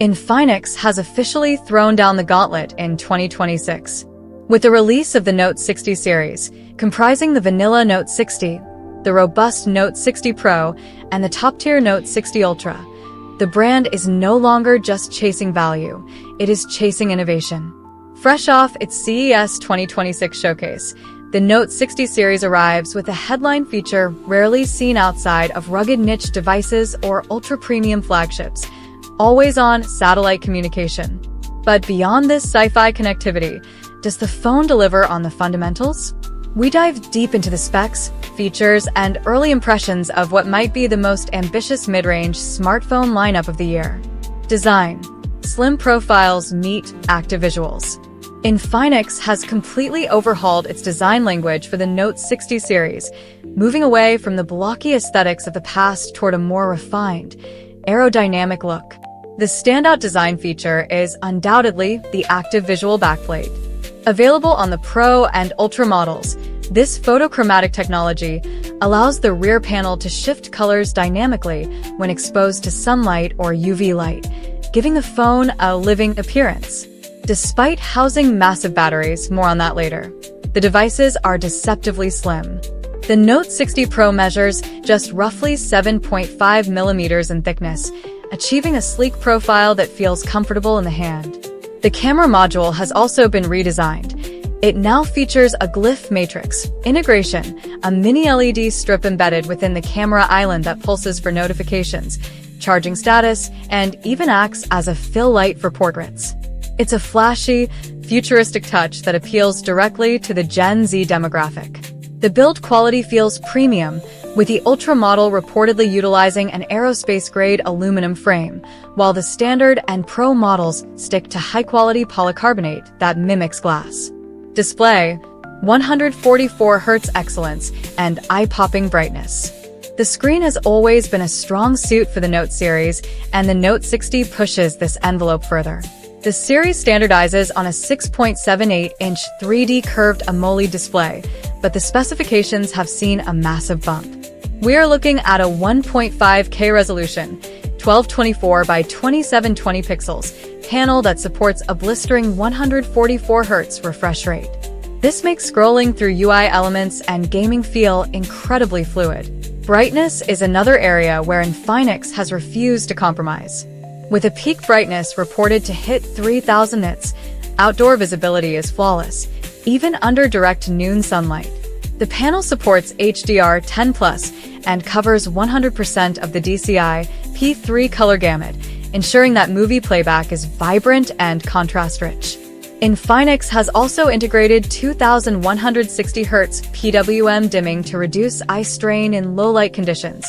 Infinix has officially thrown down the gauntlet in 2026. With the release of the Note 60 series, comprising the vanilla Note 60, the robust Note 60 Pro, and the top-tier Note 60 Ultra, the brand is no longer just chasing value, it is chasing innovation. Fresh off its CES 2026 showcase, the Note 60 series arrives with a headline feature rarely seen outside of rugged niche devices or ultra-premium flagships, always-on satellite communication. But beyond this sci-fi connectivity, does the phone deliver on the fundamentals? We dive deep into the specs, features, and early impressions of what might be the most ambitious mid-range smartphone lineup of the year. Design. Slim profiles meet active visuals. Infinix has completely overhauled its design language for the Note 60 series, moving away from the blocky aesthetics of the past toward a more refined, aerodynamic look. The standout design feature is undoubtedly the active visual backplate. Available on the Pro and Ultra models, this photochromatic technology allows the rear panel to shift colors dynamically when exposed to sunlight or UV light, giving the phone a living appearance. Despite housing massive batteries, more on that later, the devices are deceptively slim. The Note 60 Pro measures just roughly 7.5 millimeters in thickness, achieving a sleek profile that feels comfortable in the hand. The camera module has also been redesigned. It now features a glyph matrix integration, a mini LED strip embedded within the camera island that pulses for notifications, charging status, and even acts as a fill light for portraits. It's a flashy, futuristic touch that appeals directly to the Gen Z demographic. The build quality feels premium, with the Ultra model reportedly utilizing an aerospace-grade aluminum frame, while the Standard and Pro models stick to high-quality polycarbonate that mimics glass. Display, 144 Hz excellence and eye-popping brightness. The screen has always been a strong suit for the Note series, and the Note 60 pushes this envelope further. The series standardizes on a 6.78-inch 3D curved AMOLED display, but the specifications have seen a massive bump. We are looking at a 1.5K resolution, 1224 by 2720 pixels, panel that supports a blistering 144 Hz refresh rate. This makes scrolling through UI elements and gaming feel incredibly fluid. Brightness is another area where Infinix has refused to compromise. With a peak brightness reported to hit 3000 nits, outdoor visibility is flawless, even under direct noon sunlight. The panel supports HDR10+ and covers 100% of the DCI P3 color gamut, ensuring that movie playback is vibrant and contrast-rich. Infinix has also integrated 2160 Hz PWM dimming to reduce eye strain in low-light conditions,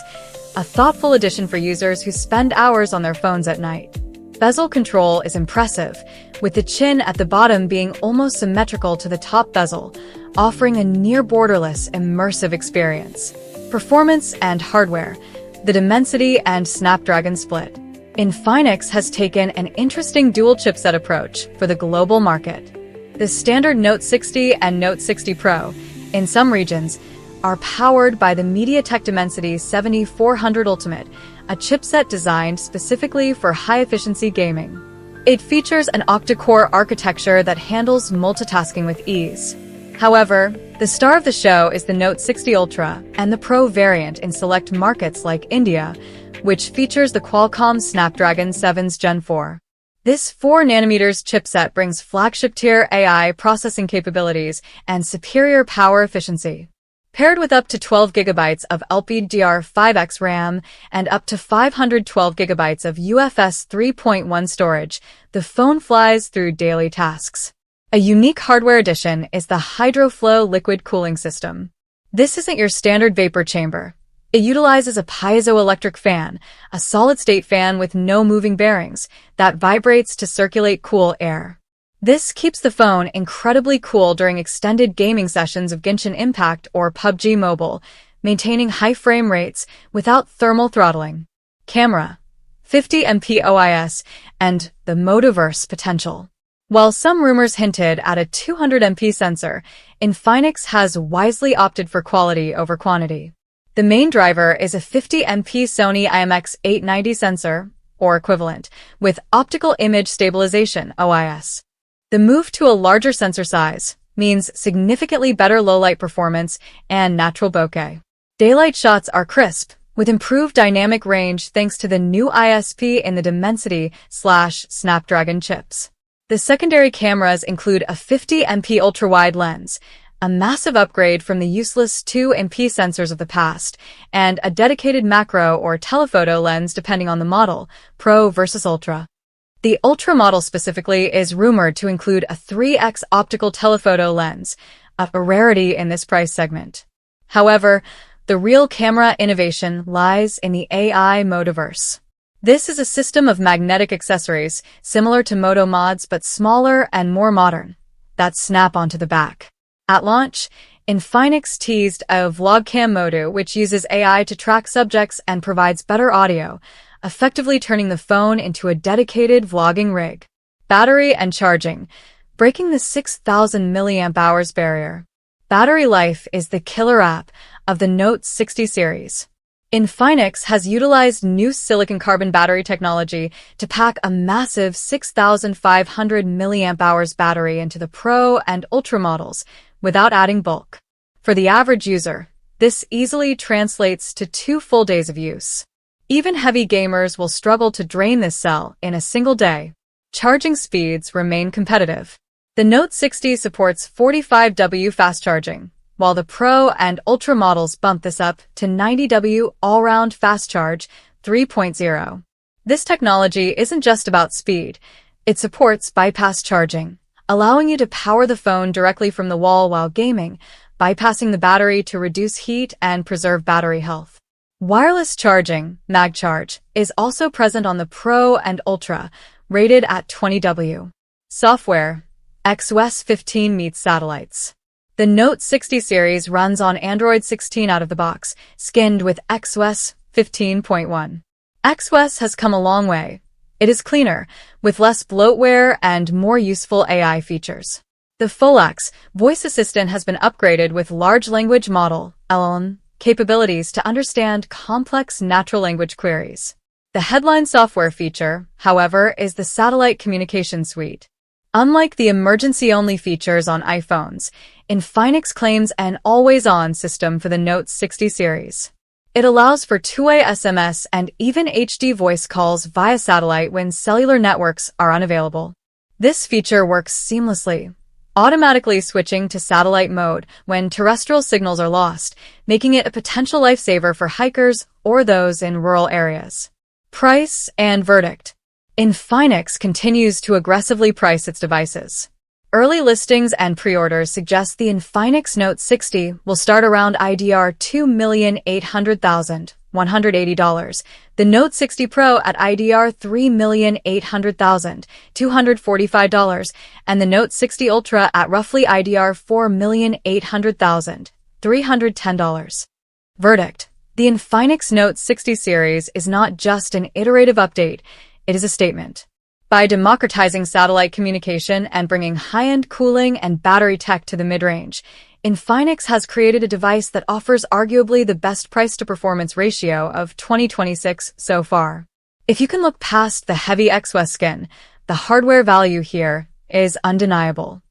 a thoughtful addition for users who spend hours on their phones at night. Bezel control is impressive, with the chin at the bottom being almost symmetrical to the top bezel, offering a near-borderless, immersive experience. Performance and hardware, the Dimensity and Snapdragon split. Infinix has taken an interesting dual chipset approach for the global market. The standard Note 60 and Note 60 Pro, in some regions, are powered by the MediaTek Dimensity 7400 Ultimate, a chipset designed specifically for high-efficiency gaming. It features an octa-core architecture that handles multitasking with ease. However, the star of the show is the Note 60 Ultra and the Pro variant in select markets like India, which features the Qualcomm Snapdragon 7's Gen 4. This 4nm chipset brings flagship-tier AI processing capabilities and superior power efficiency. Paired with up to 12 GB of LPDDR5X RAM and up to 512 GB of UFS 3.1 storage, the phone flies through daily tasks. A unique hardware addition is the HydroFlow liquid cooling system. This isn't your standard vapor chamber. It utilizes a piezoelectric fan, a solid-state fan with no moving bearings, that vibrates to circulate cool air. This keeps the phone incredibly cool during extended gaming sessions of Genshin Impact or PUBG Mobile, maintaining high frame rates without thermal throttling. Camera, 50MP OIS, and the Motiverse potential. While some rumors hinted at a 200MP sensor, Infinix has wisely opted for quality over quantity. The main driver is a 50MP Sony IMX890 sensor, or equivalent, with optical image stabilization, OIS. The move to a larger sensor size means significantly better low-light performance and natural bokeh. Daylight shots are crisp, with improved dynamic range thanks to the new ISP in the Dimensity/Snapdragon chips. The secondary cameras include a 50MP ultra-wide lens, a massive upgrade from the useless 2MP sensors of the past, and a dedicated macro or telephoto lens depending on the model, Pro versus Ultra. The Ultra model specifically is rumored to include a 3x optical telephoto lens, a rarity in this price segment. However, the real camera innovation lies in the AI Motiverse. This is a system of magnetic accessories, similar to Moto Mods but smaller and more modern, that snap onto the back. At launch, Infinix teased a VlogCam Modu, which uses AI to track subjects and provides better audio, effectively turning the phone into a dedicated vlogging rig. Battery and charging, breaking the 6,000 mAh barrier. Battery life is the killer app of the Note 60 series. Infinix has utilized new silicon-carbon battery technology to pack a massive 6,500 mAh battery into the Pro and Ultra models without adding bulk. For the average user, this easily translates to 2 full days of use. Even heavy gamers will struggle to drain this cell in a single day. Charging speeds remain competitive. The Note 60 supports 45W fast charging, while the Pro and Ultra models bump this up to 90W all-round fast charge 3.0. This technology isn't just about speed, it supports bypass charging, allowing you to power the phone directly from the wall while gaming, bypassing the battery to reduce heat and preserve battery health. Wireless charging, MagCharge, is also present on the Pro and Ultra, rated at 20W. Software, XOS 15 meets satellites. The Note 60 series runs on Android 16 out of the box, skinned with XOS 15.1. XOS has come a long way. It is cleaner, with less bloatware and more useful AI features. The Folex voice assistant has been upgraded with large language model (LLM) capabilities to understand complex natural language queries. The headline software feature, however, is the Satellite Communication Suite. Unlike the emergency-only features on iPhones, Infinix claims an always-on system for the Note 60 series. It allows for two-way SMS and even HD voice calls via satellite when cellular networks are unavailable. This feature works seamlessly, automatically switching to satellite mode when terrestrial signals are lost, making it a potential lifesaver for hikers or those in rural areas. Price and verdict. Infinix continues to aggressively price its devices. Early listings and pre-orders suggest the Infinix Note 60 will start around IDR $2,800,180, the Note 60 Pro at IDR $3,800,245, and the Note 60 Ultra at roughly IDR $4,800,310. Verdict. The Infinix Note 60 series is not just an iterative update, it is a statement. By democratizing satellite communication and bringing high-end cooling and battery tech to the mid-range, Infinix has created a device that offers arguably the best price-to-performance ratio of 2026 so far. If you can look past the heavy XOS skin, the hardware value here is undeniable.